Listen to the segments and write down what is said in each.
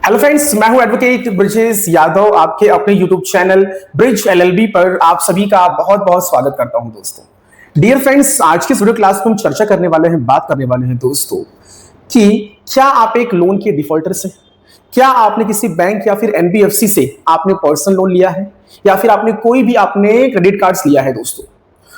Hello friends, मैं हूं advocate Brijesh Yadav. आपके अपने यूट्यूब चैनल ब्रिज एलएलबी पर आप सभी का बहुत बहुत स्वागत करता हूं दोस्तों। डियर फ्रेंड्स, आज की वीडियो क्लास में हम चर्चा करने वाले हैं, बात करने वाले हैं दोस्तों कि क्या आप एक लोन के डिफॉल्टर से, क्या आपने किसी बैंक या फिर एनबीएफसी से आपने पर्सनल लोन लिया है या फिर आपने कोई भी आपने क्रेडिट कार्ड्स लिया है दोस्तों,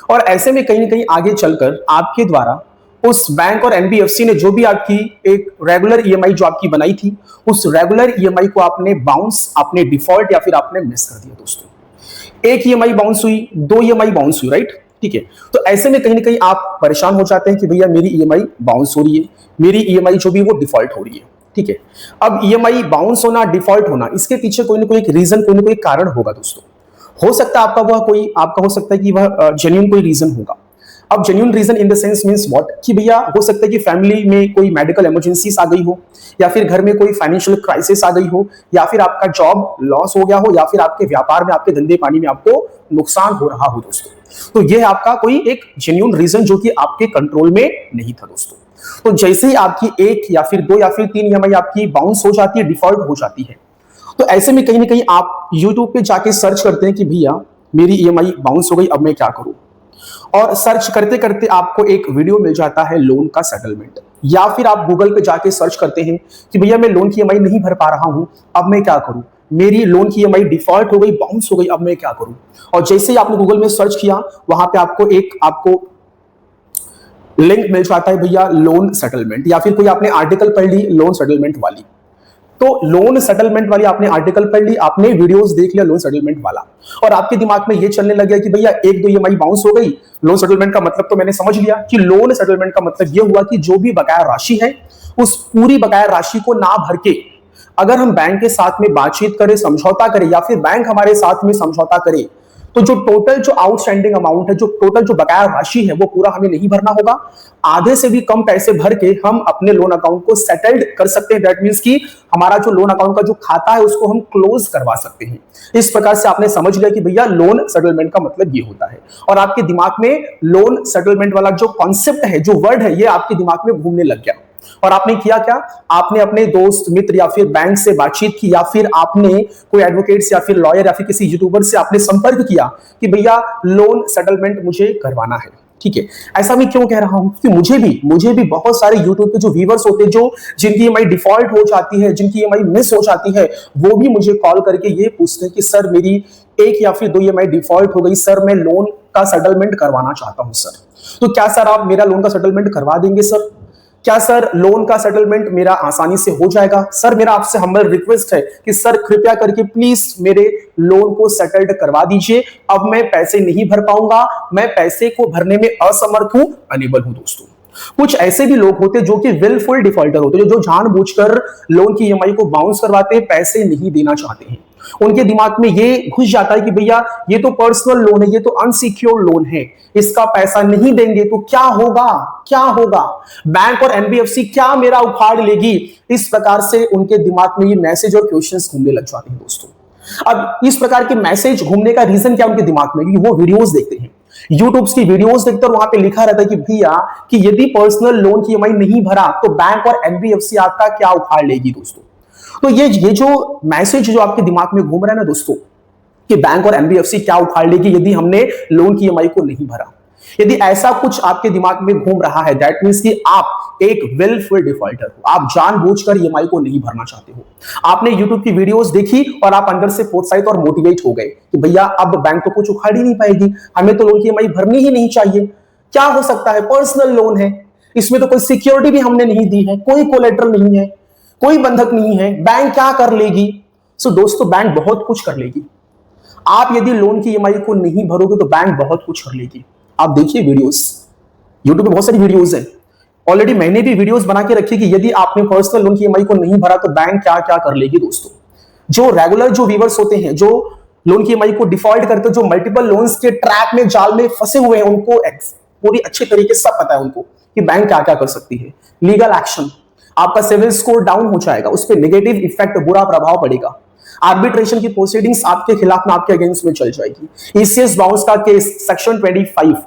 और ऐसे में कहीं ना कहीं आगे चलकर आपके द्वारा उस बैंक और एनबीएफसी ने जो भी आपकी एक रेगुलर ईएमआई जो आपकी बनाई थी, उस रेगुलर ईएमआई को आपने बाउंस, आपने डिफॉल्ट या फिर आपने मिस कर दिया दोस्तों। एक ईएमआई बाउंस हुई, दो ईएमआई बाउंस हुई, राइट? ठीक है, तो ऐसे में कहीं ना कहीं आप परेशान हो जाते हैं कि भैया मेरी ईएमआई बाउंस हो रही है, मेरी ईएमआई जो भी वो डिफॉल्ट हो रही है। ठीक है, अब ईएमआई बाउंस होना, डिफॉल्ट होना, इसके पीछे कोई ना कोई एक रीजन, कोई ना कोई कारण होगा दोस्तों। हो सकता है आपका हो सकता है कि वह जेन्युइन कोई रीजन होगा। अब genuine reason in the sense means what, कि भैया हो सकता है कि फैमिली में कोई मेडिकल इमरजेंसीज आ गई हो, या फिर घर में कोई फाइनेंशियल क्राइसिस आ गई हो, या फिर आपका जॉब लॉस हो गया हो, या फिर आपके व्यापार में, आपके धंधे पानी में आपको नुकसान हो रहा हो दोस्तों। तो यह आपका कोई एक जेन्युइन रीजन जो कि आपके कंट्रोल में नहीं था दोस्तों। तो जैसे ही आपकी एक या फिर दो या फिर तीन ईएमआई आपकी बाउंस हो जाती है, डिफॉल्ट हो जाती है, तो ऐसे में कहीं ना कहीं आप यूट्यूब पे जाके सर्च करते हैं कि भैया मेरी ईएमआई बाउंस हो गई, अब मैं क्या करूं। और सर्च करते करते आपको एक वीडियो मिल जाता है लोन का सेटलमेंट, या फिर आप गूगल पे जाके सर्च करते हैं कि भैया मैं लोन की ईएमआई नहीं भर पा रहा हूं, अब मैं क्या करूं, मेरी लोन की ईएमआई डिफॉल्ट हो गई, बाउंस हो गई, अब मैं क्या करूं। और जैसे ही आपने गूगल में सर्च किया, वहां पे आपको लिंक मिल जाता है भैया लोन सेटलमेंट, या फिर कोई आपने आर्टिकल पढ़ ली लोन सेटलमेंट वाली। तो लोन सेटलमेंट वाली आपने आर्टिकल पढ़ ली, आपने वीडियोस देख लिया लोन सेटलमेंट वाला, और आपके दिमाग में ये चलने लग गया कि भैया एक दो ईएमआई बाउंस हो गई, लोन सेटलमेंट का मतलब तो मैंने समझ लिया कि लोन सेटलमेंट का मतलब ये हुआ कि जो भी बकाया राशि है, उस पूरी बकाया राशि को ना भर के अगर हम बैंक के साथ में बातचीत करें, समझौता करें, या फिर बैंक हमारे साथ में समझौता करे, तो जो टोटल जो आउटस्टैंडिंग अमाउंट है, जो टोटल जो बकाया राशि है, वो पूरा हमें नहीं भरना होगा। आधे से भी कम पैसे भर के हम अपने लोन अकाउंट को सेटल्ड कर सकते हैं। दैट मींस कि हमारा जो लोन अकाउंट का जो खाता है उसको हम क्लोज करवा सकते हैं। इस प्रकार से आपने समझ लिया कि भैया लोन सेटलमेंट का मतलब ये होता है, और आपके दिमाग में लोन सेटलमेंट वाला जो कॉन्सेप्ट है, जो वर्ड है, ये आपके दिमाग में घूमने लग गया। और आपने किया क्या, आपने अपने दोस्त मित्र या फिर बैंक से बातचीत की, या फिर आपने कोई एडवोकेट्स या फिर लॉयर या फिर किसी यूट्यूबर से आपने संपर्क किया कि भैया लोन सेटलमेंट मुझे करवाना है। ठीक है, ऐसा मैं क्यों कह रहा हूं कि मुझे भी बहुत सारे यूट्यूब पे जो व्यूअर्स होते हैं, जो जिनकी ईएमआई डिफॉल्ट हो जाती है, जिनकी ईएमआई मिस हो जाती है, वो भी मुझे कॉल करके ये पूछते हैं कि सर मेरी एक या फिर दो ईएमआई डिफॉल्ट हो गई सर, मैं लोन का सेटलमेंट करवाना चाहता हूं सर। तो क्या सर आप मेरा लोन का सेटलमेंट करवा देंगे सर? क्या सर लोन का सेटलमेंट मेरा आसानी से हो जाएगा? सर मेरा आपसे हम्बल रिक्वेस्ट है कि सर कृपया करके प्लीज मेरे लोन को सेटल्ड करवा दीजिए, अब मैं पैसे नहीं भर पाऊंगा, मैं पैसे को भरने में असमर्थ हूं, अनेबल हूं दोस्तों। कुछ ऐसे भी लोग होते हैं जो कि विलफुल डिफॉल्टर होते हैं, जो जानबूझकर लोन की ईएमआई को बाउंस करवाते हैं, पैसे नहीं देना चाहते हैं। उनके दिमाग में ये घुस जाता है कि भैया ये तो पर्सनल लोन है, ये तो अनसिक्योर्ड लोन है, इसका पैसा नहीं देंगे तो क्या होगा, क्या होगा, बैंक और एनबीएफसी क्या मेरा उखाड़ लेगी। इस प्रकार से उनके दिमाग में ये मैसेज और क्वेश्चंस घूमने लग जाते हैं दोस्तों। अब इस प्रकार के मैसेज घूमने का रीजन क्या उनके दिमाग में, क्योंकि वो वीडियोस देखते हैं, यूट्यूब की वीडियोस देखते हैं, वहां पे लिखा रहता है कि भैया कि यदि पर्सनल लोन की ईएमआई नहीं भरा तो बैंक और एनबीएफसी आपका क्या उखाड़ लेगी दोस्तों। तो ये जो मैसेज जो आपके दिमाग में घूम रहा है ना दोस्तों, कि बैंक और एनबीएफसी क्या उखाड़ लेगी यदि हमने लोन की ईएमआई को नहीं भरा, यदि ऐसा कुछ आपके दिमाग में घूम रहा है, दैट मींस कि आप एक विलफुल डिफॉल्टर हो, आप जानबूझकर ईएमआई को नहीं भरना चाहते हो। आपने यूट्यूब की वीडियोस देखी और आप अंदर से प्रोत्साहित और मोटिवेट हो गए कि भैया अब बैंक तो कुछ उखाड़ ही नहीं पाएगी, हमें तो लोन की ईएमआई भरनी ही नहीं चाहिए। क्या हो सकता है, पर्सनल लोन है, इसमें तो कोई सिक्योरिटी भी हमने नहीं दी है, कोई कोलेटरल नहीं है, कोई बंधक नहीं है, बैंक क्या कर लेगी। सो दोस्तों बैंक बहुत कुछ कर लेगी। आप यदि लोन की ईएमआई को नहीं भरोगे तो बैंक बहुत कुछ कर लेगी। आप देखिए वीडियोस, यूट्यूब पे बहुत सारी वीडियोस है, ऑलरेडी मैंने भी वीडियोस बना के रखी कि यदि आपने पर्सनल लोन की ईएमआई को नहीं भरा तो बैंक क्या क्या कर लेगी दोस्तों। जो रेगुलर जो व्यूअर्स होते हैं, जो लोन की ईएमआई को डिफॉल्ट करते हैं, जो मल्टीपल लोन्स के ट्रैप में, जाल में फंसे हुए हैं, उनको पूरी अच्छे तरीके से सब पता है उनको कि बैंक क्या क्या कर सकती है। लीगल एक्शन, आपका सिविल स्कोर डाउन हो जाएगा, उस पर नेगेटिव इफेक्ट, बुरा प्रभाव पड़ेगा। आर्बिट्रेशन की प्रोसीडिंग्स आपके खिलाफ में, आपके अगेंस्ट में चल जाएगी। ईसीएस बाउंस का case section 25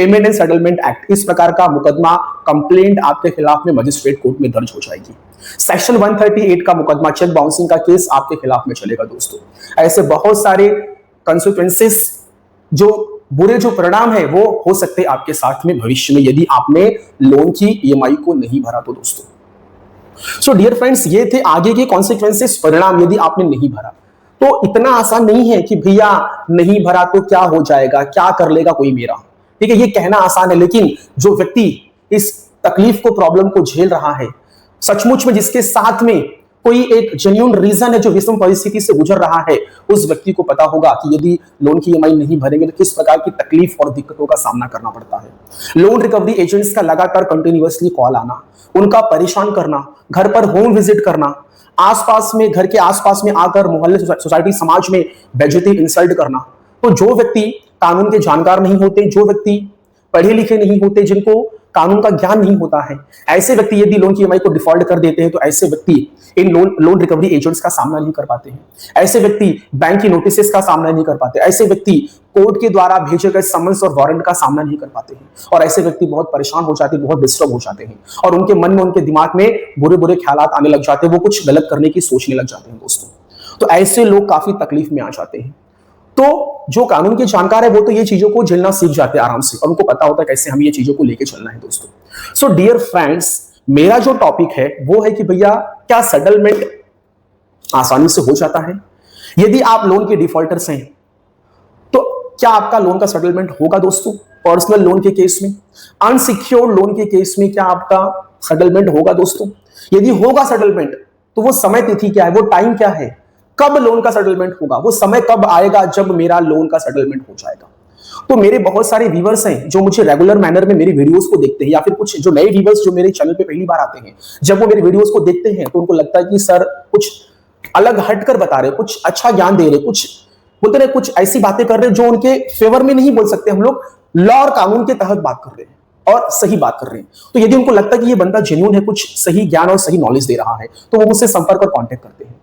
payment and settlement act, इस प्रकार का मुकदमा कंप्लेंट आपके खिलाफ में मजिस्ट्रेट कोर्ट में दर्ज हो जाएगी। सेक्शन 138 का मुकदमा, चेक बाउंसिंग का केस आपके खिलाफ में चलेगा दोस्तों। ऐसे बहुत सारे कंसिक्वेंसेस, जो बुरे जो परिणाम है वो हो सकते हैं आपके साथ में भविष्य में, यदि आपने लोन की ईएमआई को नहीं भरा तो दोस्तों। सो डियर फ्रेंड्स, ये थे आगे के कॉन्सिक्वेंसेस, परिणाम यदि आपने नहीं भरा। तो इतना आसान नहीं है कि भैया नहीं भरा तो क्या हो जाएगा, क्या कर लेगा कोई मेरा, ठीक है, ये कहना आसान है, लेकिन जो व्यक्ति इस तकलीफ को, प्रॉब्लम को झेल रहा है, सचमुच में जिसके साथ में कोई एक जेन्युइन रीजन है, जो विषम परिस्थिति से गुजर रहा है, उस व्यक्ति को पता होगा कि यदि लोन की ईएमआई नहीं भरेंगे तो किस प्रकार की तकलीफ और दिक्कतों का सामना करना पड़ता है। लोन रिकवरी एजेंट्स का लगातार कंटिन्यूअसली कॉल आना, उनका परेशान करना, घर पर होम विजिट करना, आसपास में, घर के आसपास में आकर मोहल्ले, सोसाइटी, समाज में बेइज्जती, इंसल्ट करना। तो जो व्यक्ति कानून के जानकार नहीं होते, जो व्यक्ति पढ़े लिखे नहीं होते, जिनको कानून का ज्ञान नहीं होता है, ऐसे व्यक्ति यदि लोन की ईएमआई को डिफॉल्ट कर देते हैं तो ऐसे व्यक्ति इन लोन रिकवरी एजेंट्स का सामना नहीं कर पाते हैं। ऐसे व्यक्ति बैंक की नोटिसेस का सामना नहीं कर पाते, ऐसे व्यक्ति कोर्ट के द्वारा भेजे गए समन्स और वारंट का सामना नहीं कर पाते हैं, और ऐसे व्यक्ति बहुत परेशान हो जाते हैं, बहुत डिस्टर्ब हो जाते हैं, और उनके मन में, उनके दिमाग में बुरे बुरे ख्यालात आने लग जाते हैं, वो कुछ गलत करने की सोचने लग जाते हैं दोस्तों। तो ऐसे लोग काफी तकलीफ में आ जाते हैं। तो जो कानून के जानकार है वो तो ये चीजों को झेलना सीख जाते हैं आराम से, और उनको पता होता है कैसे हमें ये चीजों को लेके चलना है दोस्तों। सो डियर फ्रेंड्स, मेरा जो टॉपिक है वो है कि भैया क्या सेटलमेंट आसानी से हो जाता है? यदि आप लोन के डिफॉल्टर्स हैं तो क्या आपका लोन का सेटलमेंट होगा दोस्तों? पर्सनल लोन के केस में, अनसिक्योर्ड लोन के केस में क्या आपका सेटलमेंट होगा दोस्तों? यदि होगा सेटलमेंट तो वो समय तिथि क्या है, वो टाइम क्या है, कब लोन का सेटलमेंट होगा, वो समय कब आएगा जब मेरा लोन का सेटलमेंट हो जाएगा? तो मेरे बहुत सारे व्यूअर्स हैं जो मुझे रेगुलर मैनर में मेरी वीडियोस को देखते हैं, या फिर कुछ जो नए व्यूअर्स जो मेरे चैनल पे पहली बार आते हैं, जब वो मेरी वीडियोस को देखते हैं तो उनको लगता है कि सर कुछ अलग हटकर बता रहे, कुछ अच्छा ज्ञान दे रहे, कुछ बोलते रहे, कुछ ऐसी बातें कर रहे जो उनके फेवर में नहीं बोल सकते, हम लोग लॉ और कानून के तहत बात कर रहे हैं और सही बात कर रहे हैं। तो यदि उनको लगता है कि ये बंदा जेन्युइन है, कुछ सही ज्ञान और सही नॉलेज दे रहा है, तो वो मुझसे संपर्क और कॉन्टेक्ट करते हैं।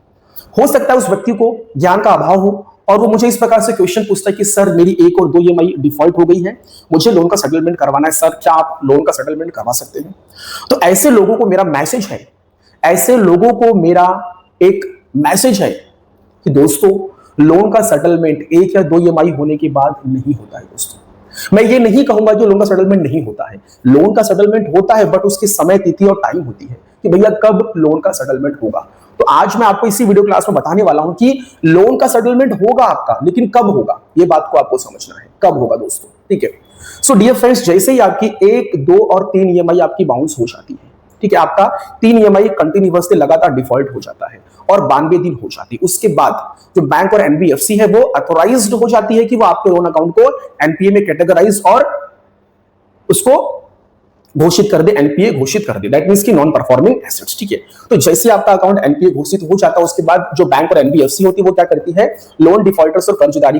हो सकता है उस व्यक्ति को ज्ञान का अभाव हो और वो मुझे इस प्रकार से क्वेश्चन पूछता है कि सर मेरी 1 और 2 ईएमआई डिफॉल्ट हो गई है, मुझे लोन का सेटलमेंट करवाना है, सर क्या आप लोन का सेटलमेंट करवा सकते हैं? तो ऐसे लोगों को मेरा मैसेज है, ऐसे लोगों को मेरा एक मैसेज है कि दोस्तों लोन का सेटलमेंट 1 या 2 ईएमआई होने के बाद नहीं होता है दोस्तों। मैं ये नहीं कहूंगा कि लोन का सेटलमेंट नहीं होता है, लोन का सेटलमेंट होता है, बट उसकी समय तिथि और टाइम होती है कि भैया कब लोन का सेटलमेंट होगा। तो आज मैं आपको इसी वीडियो क्लास में बताने वाला हूं कि लोन का सेटलमेंट होगा आपका, लेकिन कब होगा ये बात को आपको समझना है, कब होगा दोस्तों, ठीक है। सो डियर फ्रेंड्स, जैसे ही आपकी 1, 2 और 3 ईएमआई आपकी बाउंस हो जाती है, ठीक है, आपका 3 ईएमआई कंटिन्यूअसली लगातार डिफॉल्ट हो जाता है और 92 दिन हो जाती है, उसके बाद जो बैंक और एनबीएफसी है वो अथोराइज्ड हो जाती है कि वो आपके लोन अकाउंट को एनपीए में कैटेगराइज और उसको घोषित कर दे, एनपीए घोषित कर दे, दैट मींस कि नॉन परफॉर्मिंग एसेट्स, ठीक है। तो जैसे आपका अकाउंट एनपीए घोषित हो जाता है, उसके बाद जो बैंक और एनबीएफसी होती है वो क्या करती है, लोन डिफॉल्टर्स और कर्जधारी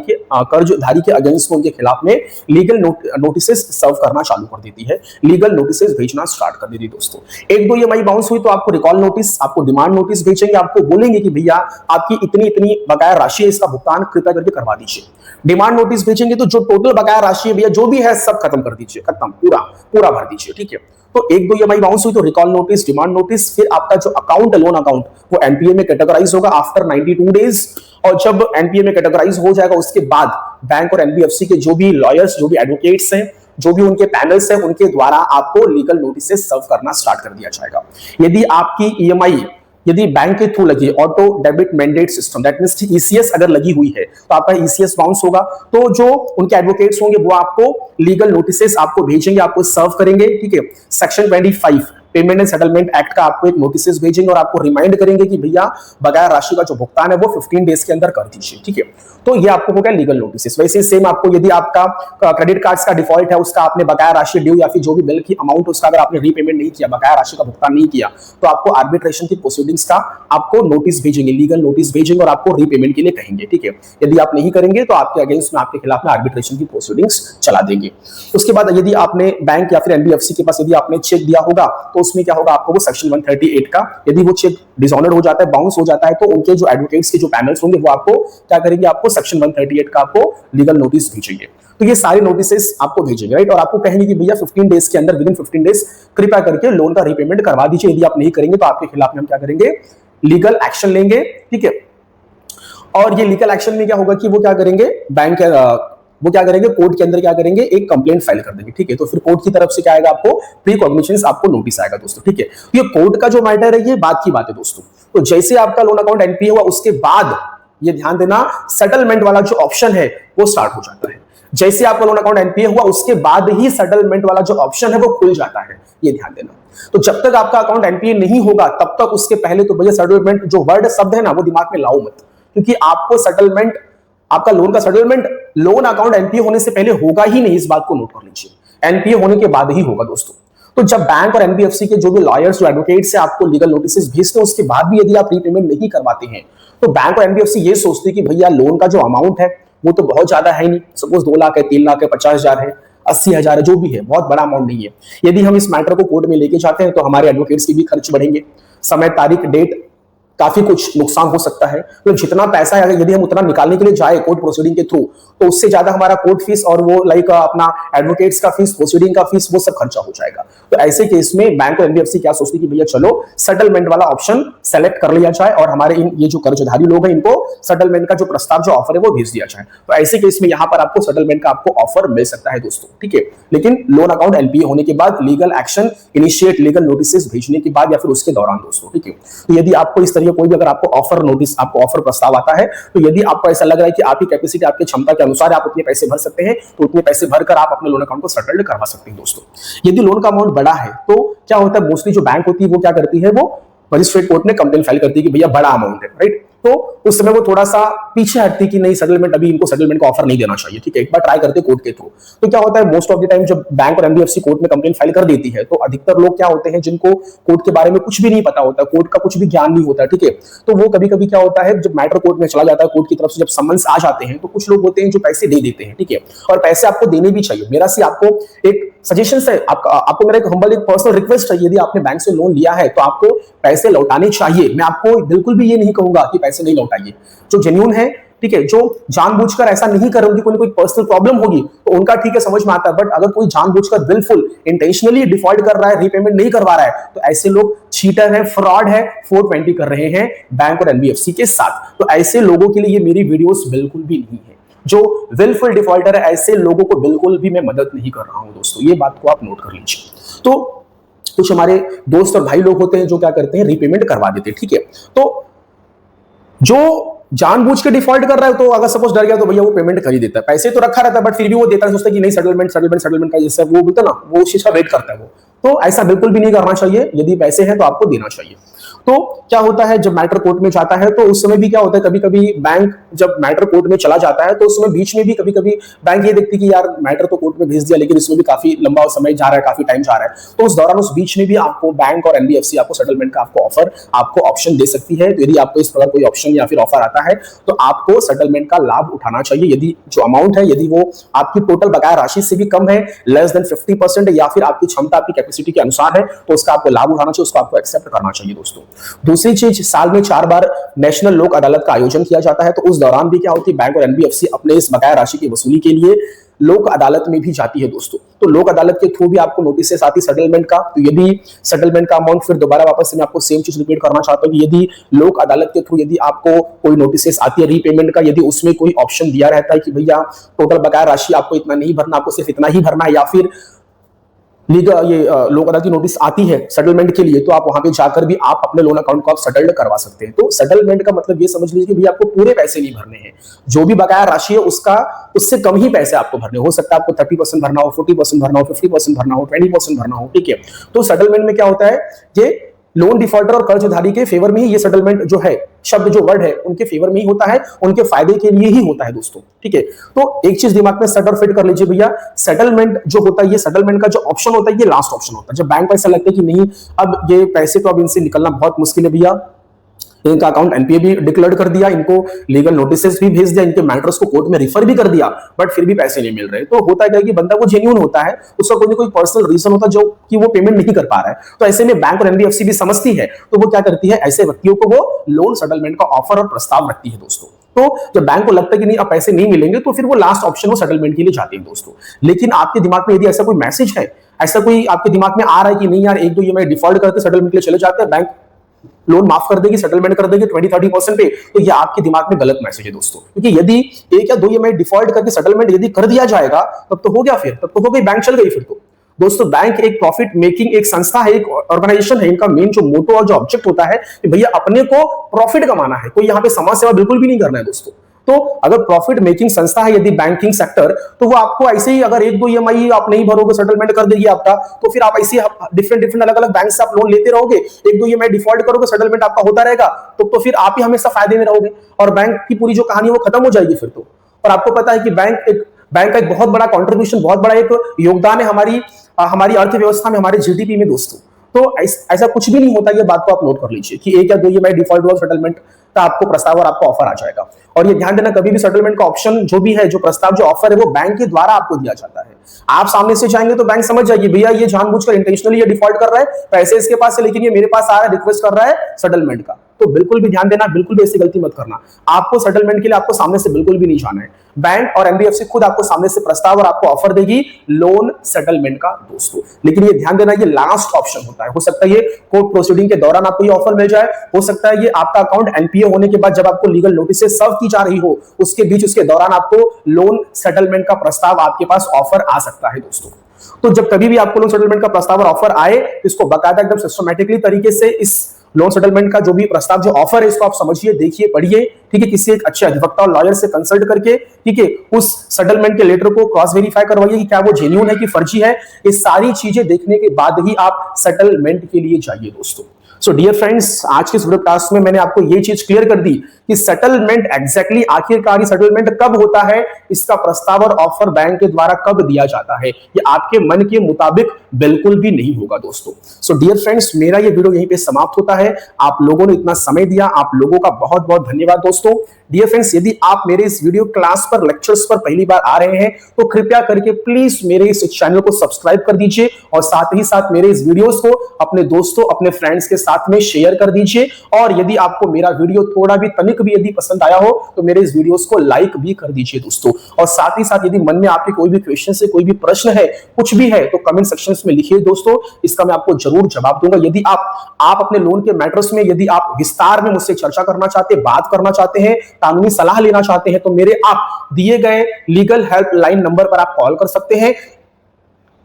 के अगेंस्ट उनके खिलाफ में लीगल नोटिसेस सर्व करना चालू कर देती है, लीगल नोटिसेस भेजना स्टार्ट कर देती है दोस्तों। 1, 2 ईएमआई बाउंस हुई तो आपको रिकॉल नोटिस, आपको डिमांड नोटिस भेजेंगे, आपको बोलेंगे कि भैया आपकी इतनी बकाया राशि है, इसका भुगतान कृपया करके करवा दीजिए। डिमांड नोटिस भेजेंगे तो जो टोटल बकाया राशि है भैया जो भी है सब खत्म कर दीजिए, खत्म, पूरा भर दीजिए, ठीक है। तो 1, 2 ईएमआई बाउंस हुई तो रिकॉल नोटिस, डिमांड नोटिस, फिर आपका जो अकाउंट है, लोन अकाउंट, वो एनपीए में कैटेगराइज होगा आफ्टर 92 डेज, और जब एनपीए में कैटेगराइज हो जाएगा उसके बाद बैंक और एनबीएफसी के जो भी लॉयर्स, जो भी एडवोकेट्स हैं, जो भी उनके पैनल्स हैं, उनके द्वारा आपको लीगल नोटिसेस सर्व करना स्टार्ट कर दिया जाएगा। यदि आपकी ईएमआई यदि बैंक के थ्रू लगी, auto debit mandate system, that means कि ईसीएस अगर लगी हुई है तो आपका ईसीएस बाउंस होगा, तो जो उनके एडवोकेट्स होंगे वो आपको लीगल नोटिसेस आपको भेजेंगे, आपको सर्व करेंगे, ठीक है। Section 25 payment and settlement act का आपको एक नोटिस भेजेंगे और आपको रिमाइंड करेंगे कि भैया बकाया राशि का जो भुगतान है वो 15 डेज के अंदर कर दीजिए, ठीक है। तो ये आपको हो गया लीगल नोटिस। वैसे सेम आपको यदि आपका क्रेडिट कार्ड्स का डिफॉल्ट है, उसका आपने बकाया राशि ड्यू या फिर जो भी बिल की अमाउंट उसका अगर आपने रीपेमेंट नहीं किया, बकाया राशि का भुगतान नहीं किया, तो आपको आर्बिट्रेशन की प्रोसीडिंग्स का आपको नोटिस भेजेंगे, लीगल नोटिस भेजेंगे और आपको रीपेमेंट के लिए कहेंगे, ठीक है। यदि आप नहीं करेंगे तो आपके अगेंस्ट में, आपके खिलाफ में आर्बिट्रेशन की प्रोसीडिंग्स चला देंगे। उसके बाद यदि आपने बैंक या फिर एनबीएफसी के पास यदि आपने चेक दिया होगा तो उसमें क्या होगा, आपको वो सेक्शन 138 का यदि वो चेक डिसऑनर्ड हो जाता है, बाउंस हो जाता है, तो उनके जो एडवोकेट्स के जो पैनल्स होंगे वो आपको क्या करेंगे, आपको सेक्शन 138 का आपको लीगल नोटिस भेजेंगे। तो ये सारे नोटिसेस आपको भेजेंगे, राइट, और आपको कहेंगे कि भैया 15 डेज के अंदर, विद इन 15 डेज कृपया करके लोन का रीपेमेंट करवा दीजिए। यदि आप नहीं करेंगे तो आपके खिलाफ में हम क्या करेंगे, लीगल एक्शन लेंगे, ठीक है। और ये लीगल एक्शन में क्या होगा कि वो क्या करेंगे, बैंक वो क्या करेंगे, कोर्ट के अंदर क्या करेंगे, एक कंप्लेंट फाइल कर देंगे, ठीक है। तो फिर कोर्ट की तरफ से क्या आएगा, आपको प्री कॉग्निशंस आपको नोटिस आएगा दोस्तों, ठीक है। ये कोर्ट का जो मैटर है ये बात की बात है दोस्तों। तो जैसे आपका लोन अकाउंट एनपीए हुआ उसके बाद ये ध्यान देना, सेटलमेंट वाला जो ऑप्शन है वो स्टार्ट हो जाता है। जैसे आपका लोन अकाउंट एनपीए हुआ उसके बाद ही सेटलमेंट वाला जो ऑप्शन है वो खुल जाता है, ये ध्यान देना। तो जब तक आपका अकाउंट एनपीए नहीं होगा तब तक उसके पहले तो भैया सेटलमेंट जो वर्ड शब्द है ना वो दिमाग में लाओ मत, क्योंकि आपको सेटलमेंट, आपका लोन का सेटलमेंट लोन अकाउंट एनपीए होने से पहले होगा ही नहीं, इस बात को नोट कर लीजिए। एनपीए होने के बाद ही होगा दोस्तों। तो जब बैंक और एनबीएफसी के जो भी लॉयर्स, जो एडवोकेट्स से आपको लीगल नोटिस भेजते हैं उसके बाद भी यदि आप रीपेमेंट नहीं करवाते हैं तो बैंक और एनबीएफसी ये सोचते हैं कि भैया लोन का जो अमाउंट है वो तो बहुत ज्यादा है नहीं, सपोज 2 लाख है, 3 लाख है, 50,000 है, 80,000 है, जो भी है, बहुत बड़ा अमाउंट नहीं है। यदि हम इस मैटर को कोर्ट में लेके जाते हैं तो हमारे एडवोकेट्स के भी खर्च बढ़ेंगे, समय, तारीख, डेट, काफी कुछ नुकसान हो सकता है। तो जितना पैसा है यदि हम उतना निकालने के लिए जाए कोर्ट प्रोसीडिंग के थ्रू तो उससे ज्यादा हमारा कोर्ट फीस और वो लाइक अपना एडवोकेट्स का फीस, प्रोसीडिंग का फीस, वो सब खर्चा हो जाएगा। तो ऐसे केस में बैंक और एनबीएफसी क्या सोचती है कि भैया चलो सेटलमेंट वाला ऑप्शन सेलेक्ट कर लिया जाए और हमारे ये जो कर्जधारी लोग हैं इनको सेटलमेंट का जो प्रस्ताव, जो ऑफर है वो भेज दिया जाए। तो ऐसे केस में यहां पर आपको सेटलमेंट का आपको ऑफर मिल सकता है दोस्तों, ठीक है। लेकिन लोन अकाउंट एनपीए होने के बाद legal action initiate, legal notice भेजने के बाद या फिर उसके दौरान दोस्तों, ठीक है। तो यदि आपको इस तरह कोई भी अगर आपको ऑफर नोटिस, आपको ऑफर प्रस्ताव आता है तो यदि आपको ऐसा लग रहा है कि आपकी कैपेसिटी, आपकी क्षमता के अनुसार आप उतने पैसे भर सकते हैं तो उतने पैसे भरकर आप अपने लोन अकाउंट को सेटल्ड करवा सकते हैं दोस्तों। यदि लोन का अमाउंट बड़ा है तो क्या होता है, मोस्टली जो बैंक होती है वो क्या करती है, वो मजिस्ट्रेट कोर्ट में कंप्लेंट फाइल करती है कि भैया बड़ा अमाउंट है, राइट। तो उस समय वो थोड़ा सा पीछे हटती कि नहीं सेटलमेंट, अभी इनको सेटलमेंट का ऑफर नहीं देना चाहिए, ठीक है, एक बार ट्राई करते कोर्ट के थ्रू। तो क्या होता है, मोस्ट ऑफ द टाइम जब बैंक और एनबीएफसी कोर्ट में कंप्लेंट फाइल कर देती है तो अधिकतर लोग क्या होते हैं जिनको कोर्ट के बारे में कुछ भी नहीं पता होता, कोर्ट का कुछ भी ज्ञान नहीं होता, ठीक है। तो वो कभी कभी क्या होता है, जब मैटर कोर्ट में चला जाता है, कोर्ट की तरफ से जब समन्स आ जाते हैं तो कुछ लोग होते हैं जो पैसे दे देते हैं, ठीक है, और पैसे आपको देने भी चाहिए। मेरा से आपको एक सजेशन है, आपको मेरा एक हम्बल, एक पर्सनल रिक्वेस्ट है, यदि आपने बैंक से लोन लिया है तो आपको पैसे लौटाने चाहिए। मैं आपको बिल्कुल भी ये नहीं कहूंगा कि पैसे नहीं लौटाइए, जो जेन्युइन है, ठीक है, जो जानबूझकर ऐसा नहीं कर रहे, उनकी कोई पर्सनल प्रॉब्लम होगी तो उनका ठीक है, समझ में आता है। बट अगर कोई जानबूझकर विलफुल इंटेंशनली डिफॉल्ट कर रहा है, रीपेमेंट नहीं करवा रहा है, तो ऐसे लोग चीटर है, फ्रॉड है, 420 कर रहे हैं बैंक और एनबीएफसी के साथ। तो ऐसे लोगों के लिए ये मेरी वीडियोस बिल्कुल भी नहीं है। जो विलफुल डिफॉल्टर है ऐसे लोगों को बिल्कुल भी मैं मदद नहीं कर रहा हूं दोस्तों, ये बात को आप नोट कर लीजिए। तो कुछ हमारे दोस्त और भाई लोग होते हैं जो क्या करते हैं, रीपेमेंट करवा देते हैं, ठीक है। तो जो जानबूझ के डिफॉल्ट कर रहा है तो अगर सपोज डर गया तो भैया वो पेमेंट कर ही देता है, पैसे तो रखा रहता है बट फिर भी वो देता है, सोचता है कि नहीं सेटलमेंट का जैसे वो बोलता है ना, वो चीज का वेट करता है वो। तो ऐसा बिल्कुल भी नहीं करना चाहिए, यदि पैसे हैं तो आपको देना चाहिए। तो क्या होता है, जब मैटर कोर्ट में जाता है तो उस समय भी क्या होता है, कभी कभी बैंक जब मैटर कोर्ट में चला जाता है तो उस समय बीच में भी कभी कभी बैंक ये देखती कि यार मैटर तो कोर्ट में भेज दिया लेकिन इसमें भी काफी लंबा समय जा रहा है, काफी टाइम जा रहा है। तो उस दौरान उस बीच में भी आपको बैंक और एनबीएफसी आपको सेटलमेंट का आपको ऑफर, आपको ऑप्शन दे सकती है। तो यदि आपको इस प्रकार कोई ऑप्शन या फिर ऑफर आता है तो आपको सेटलमेंट का लाभ उठाना चाहिए। यदि जो अमाउंट है, यदि वो आपकी टोटल बकाया राशि से भी कम है, लेस देन 50% या फिर आपकी क्षमता, आपकी कैपेसिटी के अनुसार है, तो उसका आपको लाभ उठाना चाहिए, उसको आपको एक्सेप्ट करना चाहिए दोस्तों। दूसरी चीज, साल में 4 बार नेशनल लोक अदालत का आयोजन किया जाता है। तो उस दौरान भी क्या होती है, बैंक और एनबीएफसी अपने इस बकाया राशि की वसूली के लिए लोक अदालत में भी जाती है दोस्तों। तो लोक अदालत के थ्रू भी आपको नोटिस आती है सेटलमेंट का। तो यदि सेटलमेंट का अमाउंट, फिर दोबारा वापस से मैं आपको सेम चीज रिपीट करना चाहता हूं कि यदि लोक अदालत के थ्रू यदि आपको कोई नोटिस आती है रीपेमेंट का, यदि उसमें कोई ऑप्शन दिया रहता है कि भैया टोटल बकाया राशि आपको इतना नहीं भरना, आपको सिर्फ इतना ही भरना है, या फिर लीगल ये लोक अदालत की नोटिस आती है सेटलमेंट के लिए, तो आप वहां पे जाकर भी आप अपने लोन अकाउंट को आप सेटल्ड करवा सकते हैं। तो सेटलमेंट का मतलब ये समझ लीजिए कि भैया आपको पूरे पैसे नहीं भरने हैं, जो भी बकाया राशि है उसका उससे कम ही पैसे आपको भरने हो सकता है। आपको 30% भरना हो, 40% भरना हो, 50% भरना हो, 20% भरना हो, ठीक है। तो सेटलमेंट में क्या होता है, ये लोन डिफॉल्टर और कर्जधारी के फेवर में ही ये सेटलमेंट जो है, शब्द जो वर्ड है उनके फेवर में ही होता है, उनके फायदे के लिए ही होता है दोस्तों, ठीक है। तो एक चीज दिमाग में सेट और फिट कर लीजिए भैया, सेटलमेंट जो होता है, ये सेटलमेंट का जो ऑप्शन होता है ये लास्ट ऑप्शन होता है। जब बैंक को ऐसा लगता है कि नहीं अब ये पैसे तो अब इनसे निकलना बहुत मुश्किल है भैया, इनका अकाउंट एनपीए भी डिक्लेयर कर दिया, इनको लीगल नोटिसेस भी भेज दिया, इनके मैटर्स को कोर्ट में रिफर भी कर दिया, बट फिर भी पैसे नहीं मिल रहे। तो होता क्या है कि बंदा को जेन्युइन होता है, उसका कोई ना कोई पर्सनल रीजन होता है जो कि वो पेमेंट नहीं कर पा रहा है। तो ऐसे में बैंक और एनबीएफसी भी समझती है, तो वो क्या करती है, ऐसे व्यक्तियों को वो लोन सेटलमेंट का ऑफर और प्रस्ताव रखती है दोस्तों। तो जब बैंक को लगता है कि नहीं अब पैसे नहीं मिलेंगे, तो फिर वो लास्ट ऑप्शन वो सेटलमेंट के लिए जाती है दोस्तों। लेकिन आपके दिमाग में यदि ऐसा कोई मैसेज है, ऐसा कोई आपके दिमाग में आ रहा है कि नहीं यार एक दो ईएमआई डिफॉल्ट करके सेटलमेंट के लिए चले जाते हैं, बैंक लोन माफ कर देगी, सेटलमेंट कर देगी 20-30% पे, तो ये आपके दिमाग में गलत मैसेज है दोस्तों। क्योंकि यदि एक या दो ईएमआई डिफॉल्ट करके सेटलमेंट यदि कर दिया जाएगा, तब तो हो गया, फिर तब तो हो गई, बैंक चल गई फिर तो। दोस्तों बैंक एक प्रॉफिट मेकिंग एक संस्था है, एक ऑर्गेनाइजेशन है, इनका मेन जो मोटो और जो ऑब्जेक्ट होता है कि भैया अपने को प्रॉफिट कमाना है, कोई यहां पे समाज सेवा बिल्कुल भी नहीं करना है दोस्तों। तो अगर प्रॉफिट मेकिंग संस्था है यदि बैंकिंग सेक्टर, तो वो आपको ऐसे ही अगर एक दो ईएमआई आप नहीं भरोगे, सेटलमेंट कर देगी आपका, तो फिर आप ऐसे डिफरेंट डिफरेंट अलग अलग बैंक से आप लोन लेते रहोगे, एक दो ईएमआई डिफॉल्ट करोगे, सेटलमेंट आपका होता रहेगा, तो फिर आप ही हमेशा फायदे में रहोगे और बैंक की पूरी जो कहानी वो खत्म हो जाएगी फिर तो। और आपको पता है कि बैंक का एक बहुत बड़ा कॉन्ट्रीब्यूशन, बहुत बड़ा एक योगदान है हमारी अर्थव्यवस्था में, हमारे जीडीपी में दोस्तों। तो ऐसा कुछ भी नहीं होता, ये बात को आप नोट कर लीजिए कि एक या दो ईएमआई डिफॉल्ट हुआ, सेटलमेंट का आपको प्रस्ताव और आपको ऑफर आ जाएगा। और ये ध्यान देना, कभी भी सेटलमेंट का ऑप्शन जो भी है, जो प्रस्ताव, जो ऑफर है, वो बैंक के द्वारा आपको दिया जाता है। आप सामने से जाएंगे तो बैंक समझ जाएगी भैया ये जानबूझकर इंटेंशनली ये डिफॉल्ट कर रहा है, पैसे इसके पास है लेकिन ये मेरे पास आ रहा है, रिक्वेस्ट कर रहा है सेटलमेंट का। तो बिल्कुल भी ध्यान देना, बिल्कुल भी ऐसी गलती मत करना। आपको सेटलमेंट के लिए आपको सामने से बिल्कुल भी नहीं जाना है। बैंक और एनबीएफसी खुद आपको सामने से प्रस्ताव और आपको ऑफर देगी लोन सेटलमेंट का दोस्तों। लेकिन ये ध्यान देना, ये लास्ट ऑप्शन होता है। हो सकता है ये कोर्ट प्रोसीडिंग के दौरान आपको ये ऑफर मिल जाए, हो सकता है ये आपका अकाउंट एनपीए होने के बाद जब आपको लीगल नोटिस सर्व की जा रही हो, उसके बीच उसके दौरान आपको लोन सेटलमेंट का प्रस्ताव आपके पास ऑफर आ सकता है दोस्तों। तो जब कभी भी आपको लोन सेटलमेंट का प्रस्ताव और ऑफर आए, इसको बकायदा एकदम सिस्टमैटिकली तरीके से इस लोन सेटलमेंट का जो भी प्रस्ताव, जो ऑफर है, इसको आप समझिए, देखिए, पढ़िए, ठीक है। किसी एक अच्छे अधिवक्ता और लॉयर से कंसल्ट करके, ठीक है, उस सेटलमेंट के लेटर को क्रॉस वेरीफाई करवाइए कि क्या वो जेन्युइन है कि फर्जी है। ये सारी चीजें देखने के बाद ही आप सेटलमेंट के लिए जाइए दोस्तों। सो डियर फ्रेंड्स, आज के इस वीडियो क्लास में मैंने आपको ये चीज क्लियर कर दी कि सेटलमेंट एग्जैक्टली आखिरकार सेटलमेंट कब होता है, इसका प्रस्ताव और ऑफर बैंक के द्वारा कब दिया जाता है, ये आपके मन के मुताबिक बिल्कुल भी नहीं होगा दोस्तों। सो डियर फ्रेंड्स, मेरा ये वीडियो यहीं पे समाप्त होता है। आप लोगों ने इतना समय दिया, आप लोगों का बहुत बहुत धन्यवाद दोस्तों। डियर फ्रेंड्स, यदि आप मेरे इस वीडियो क्लास पर, लेक्चर्स पर पहली बार आ रहे हैं, तो कृपया करके प्लीज मेरे इस चैनल को सब्सक्राइब कर दीजिए और साथ ही साथ मेरे इस वीडियोस को अपने दोस्तों, अपने फ्रेंड्स के साथ में शेयर कर दीजिए। और यदि आपको मेरा वीडियो थोड़ा भी तनिक भी यदि पसंद आया हो, तो मेरे इस वीडियोस को लाइक भी कर दीजिए दोस्तों। और साथ ही साथ यदि मन में आपके कोई भी क्वेश्चन है, कोई भी प्रश्न है, कुछ भी है, तो कमेंट सेक्शन में लिखिए दोस्तों, इसका मैं आपको जरूर जवाब दूंगा। यदि आप अपने लोन के मैटर्स में यदि आप विस्तार में मुझसे चर्चा करना चाहते हैं, बात करना चाहते हैं, कानूनी सलाह लेना चाहते हैं, तो मेरे आप दिए गए लीगल हेल्पलाइन नंबर पर आप कॉल कर सकते हैं।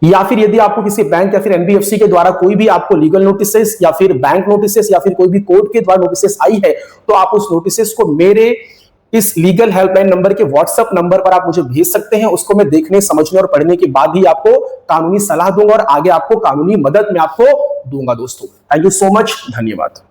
या फिर यदि आपको किसी बैंक या फिर एनबीएफसी के द्वारा कोई भी आपको लीगल नोटिसेस या फिर बैंक नोटिसेस या फिर कोई भी कोर्ट के द्वारा नोटिसेस आई है, तो आप उस नोटिसेस को मेरे इस लीगल हेल्पलाइन नंबर के व्हाट्सएप नंबर पर आप मुझे भेज सकते हैं। उसको मैं देखने, समझने और पढ़ने के बाद ही आपको कानूनी सलाह दूंगा और आगे आपको कानूनी मदद में आपको दूंगा दोस्तों। थैंक यू सो मच, धन्यवाद।